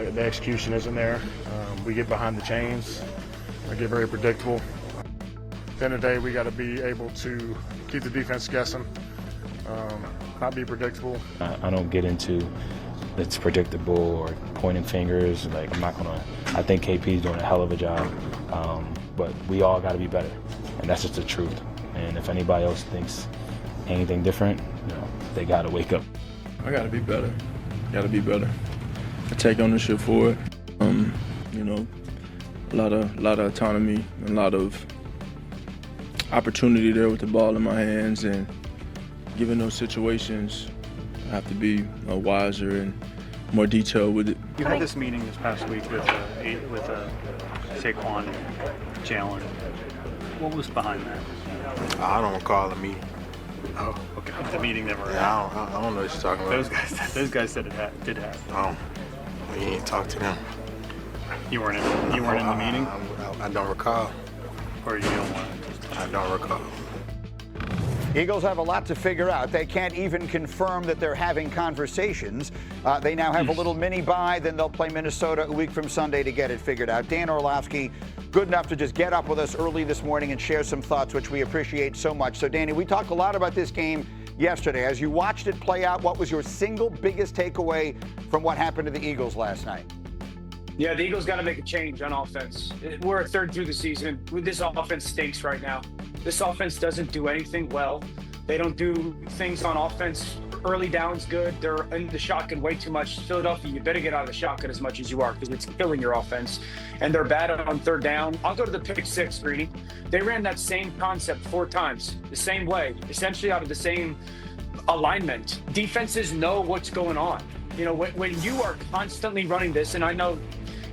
The execution isn't there. We get behind the chains. We get very predictable. At the end of the day, we got to be able to keep the defense guessing, not be predictable. I don't get into it's predictable or pointing fingers. Like, I'm not gonna. I think KP's doing a hell of a job, but we all got to be better, and that's just the truth. And if anybody else thinks anything different, they got to wake up. I got to be better. Got to be better. I take ownership for it. A lot of autonomy, a lot of opportunity there with the ball in my hands, and given those situations, I have to be wiser and more detailed with it. You had this meeting this past week with Saquon and Jalen. What was behind that? I don't recall the meeting. Oh, okay. The meeting that we're at. I don't know what you're talking about. Those guys said it did happen. Oh, we didn't talk to them. You weren't in the meeting? I don't recall. Or you don't want to? I don't recall. Eagles have a lot to figure out. They can't even confirm that they're having conversations. They now have a little mini bye, then they'll play Minnesota a week from Sunday to get it figured out. Dan Orlovsky, good enough to just get up with us early this morning and share some thoughts, which we appreciate so much. So, Danny, we talked a lot about this game yesterday. As you watched it play out, what was your single biggest takeaway from what happened to the Eagles last night? Yeah, the Eagles got to make a change on offense. We're a third through the season. This offense stinks right now. This offense doesn't do anything well. They don't do things on offense. Early downs good. They're in the shotgun way too much. Philadelphia, you better get out of the shotgun as much as you are because it's killing your offense. And they're bad on third down. I'll go to the pick six, Greeny. They ran that same concept 4 times, the same way, essentially out of the same alignment. Defenses know what's going on. When you are constantly running this, and I know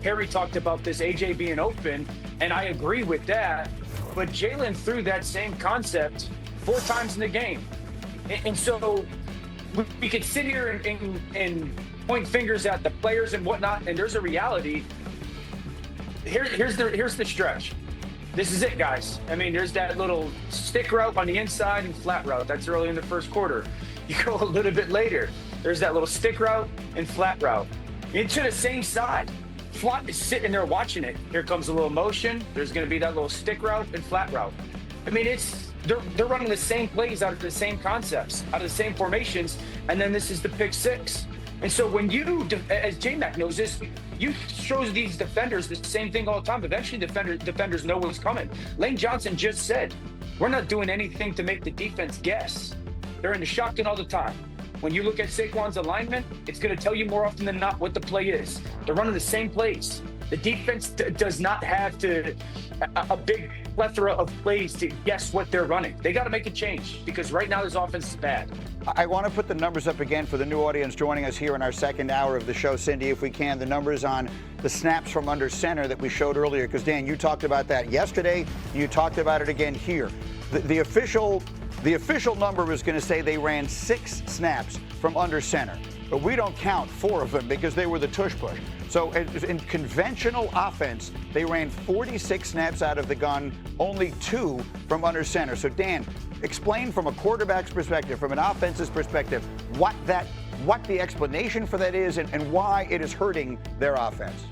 Harry talked about this, AJ being open, and I agree with that, but Jalen threw that same concept 4 times in the game. And so we could sit here and point fingers at the players and whatnot, and there's a reality. Here's the stretch. This is it, guys. I mean, there's that little stick route on the inside and flat route. That's early in the first quarter. You go a little bit later. There's that little stick route and flat route. Into the same side. Flott is sitting there watching it. Here comes a little motion. There's going to be that little stick route and flat route. I mean, they're running the same plays out of the same concepts, out of the same formations, and then this is the pick six. And so when you, as J-Mac knows this, you show these defenders the same thing all the time. Eventually, defenders know what's coming. Lane Johnson just said, we're not doing anything to make the defense guess. They're in the shotgun all the time. When you look at Saquon's alignment, it's going to tell you more often than not what the play is. They're running the same plays. The defense does not have a big plethora of plays to guess what they're running. They got to make a change because right now this offense is bad. I want to put the numbers up again for the new audience joining us here in our second hour of the show. Cindy, if we can, the numbers on the snaps from under center that we showed earlier, because, Dan, you talked about that yesterday. You talked about it again here. The official number was going to say they ran 6 snaps from under center, but we don't count 4 of them because they were the tush push. So in conventional offense, they ran 46 snaps out of the gun, only 2 from under center. So, Dan, explain from a quarterback's perspective, from an offense's perspective, what the explanation for that is and why it is hurting their offense.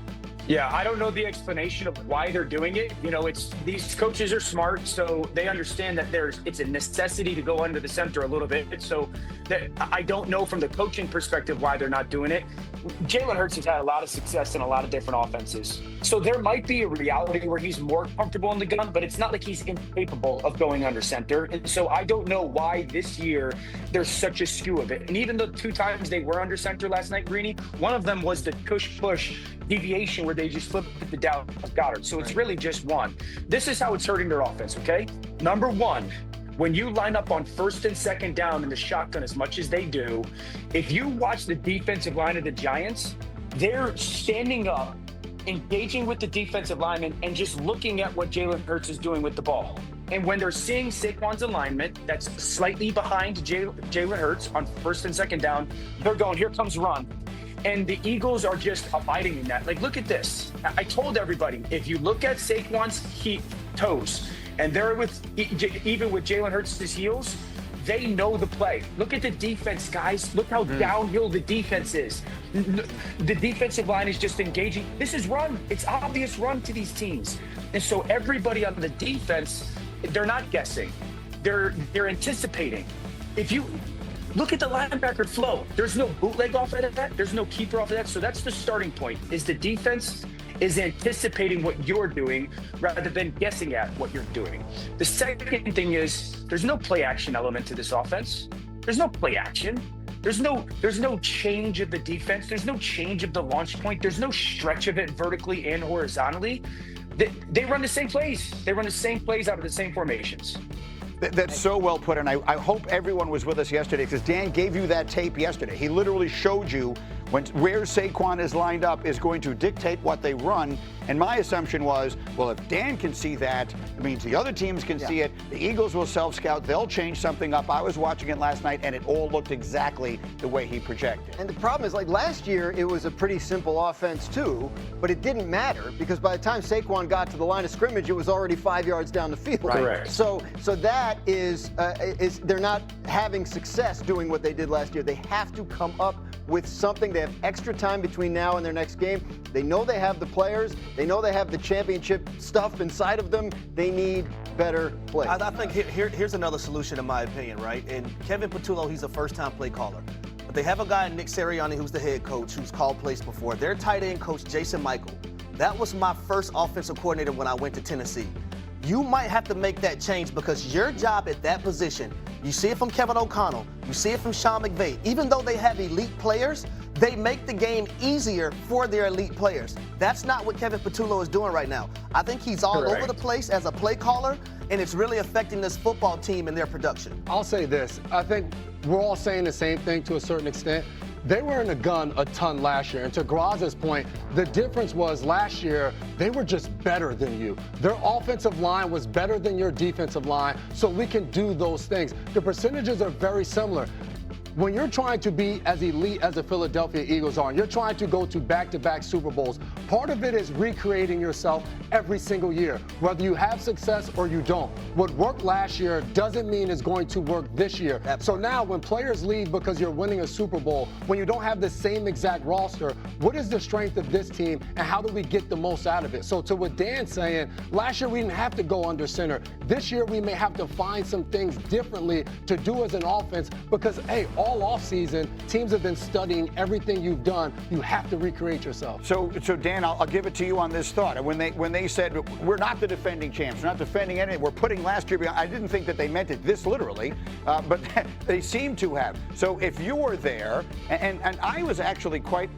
Yeah, I don't know the explanation of why they're doing it. These coaches are smart, so they understand that it's a necessity to go under the center a little bit. So I don't know from the coaching perspective why they're not doing it. Jalen Hurts has had a lot of success in a lot of different offenses. So there might be a reality where he's more comfortable in the gun, but it's not like he's incapable of going under center. And so I don't know why this year there's such a skew of it. And even the 2 times they were under center last night, Greeny, one of them was the push deviation where they just flipped it down Goddard. So it's really just one. This is how it's hurting their offense, okay? Number 1, when you line up on first and second down in the shotgun as much as they do, if you watch the defensive line of the Giants, they're standing up, engaging with the defensive lineman, and just looking at what Jalen Hurts is doing with the ball. And when they're seeing Saquon's alignment that's slightly behind Jalen Hurts on first and second down, they're going, here comes run. And the Eagles are just abiding in that. Like, look at this. I told everybody, if you look at Saquon's toes, and they're even with Jalen Hurts' heels, They know the play. Look at the defense, guys. Look how downhill the defense is. The defensive line is just engaging. This is run. It's obvious run to these teams. And so everybody on the defense, they're not guessing. They're anticipating. If you look at the linebacker flow, there's no bootleg off of that. There's no keeper off of that. So that's the starting point, is the defense is anticipating what you're doing rather than guessing at what you're doing. The second thing is there's no play action element to this offense. There's no play action. There's no change of the defense. There's no change of the launch point. There's no stretch of it vertically and horizontally. They run the same plays. They run the same plays out of the same formations. That's so well put, and I hope everyone was with us yesterday, because Dan gave you that tape yesterday. He literally showed you where Saquon is lined up is going to dictate what they run. And my assumption was, well, if Dan can see that, it means the other teams can see it. The Eagles will self-scout. They'll change something up. I was watching it last night, and it all looked exactly the way he projected. And the problem is, like last year, it was a pretty simple offense too, but it didn't matter because by the time Saquon got to the line of scrimmage, it was already 5 yards down the field. Right. Correct. So that is they're not having success doing what they did last year. They have to come up with something. They have extra time between now and their next game. They know they have the players. They know they have the championship stuff inside of them. They need better play. I think here's another solution, in my opinion, right? And Kevin Patullo, he's a first-time play caller. But they have a guy, Nick Sirianni, who's the head coach, who's called plays before. Their tight end coach, Jason Michael. That was my first offensive coordinator when I went to Tennessee. You might have to make that change because your job at that position, you see it from Kevin O'Connell, you see it from Sean McVay, even though they have elite players, they make the game easier for their elite players. That's not what Kevin Patullo is doing right now. I think he's all over the place as a play caller, and it's really affecting this football team and their production. I'll say this. I think we're all saying the same thing to a certain extent. They were in the gun a ton last year. And to Graz's point, the difference was last year, they were just better than you. Their offensive line was better than your defensive line, so we can do those things. The percentages are very similar. When you're trying to be as elite as the Philadelphia Eagles are, and you're trying to go to back-to-back Super Bowls, part of it is recreating yourself every single year, whether you have success or you don't. What worked last year doesn't mean it's going to work this year. So now when players leave because you're winning a Super Bowl, when you don't have the same exact roster, what is the strength of this team and how do we get the most out of it? So to what Dan's saying, last year we didn't have to go under center. This year we may have to find some things differently to do as an offense because, hey, all offseason, teams have been studying everything you've done. You have to recreate yourself. So Dan, I'll give it to you on this thought. And when they said, we're not the defending champs, we're not defending anything, we're putting last year behind, I didn't think that they meant it this literally, but they seem to have. So if you were there, and I was actually quite,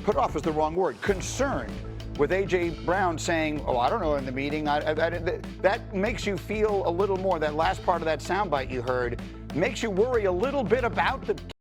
put off is the wrong word, concerned with A.J. Brown saying, oh, I don't know in the meeting, that makes you feel a little more, that last part of that soundbite you heard, makes you worry a little bit about the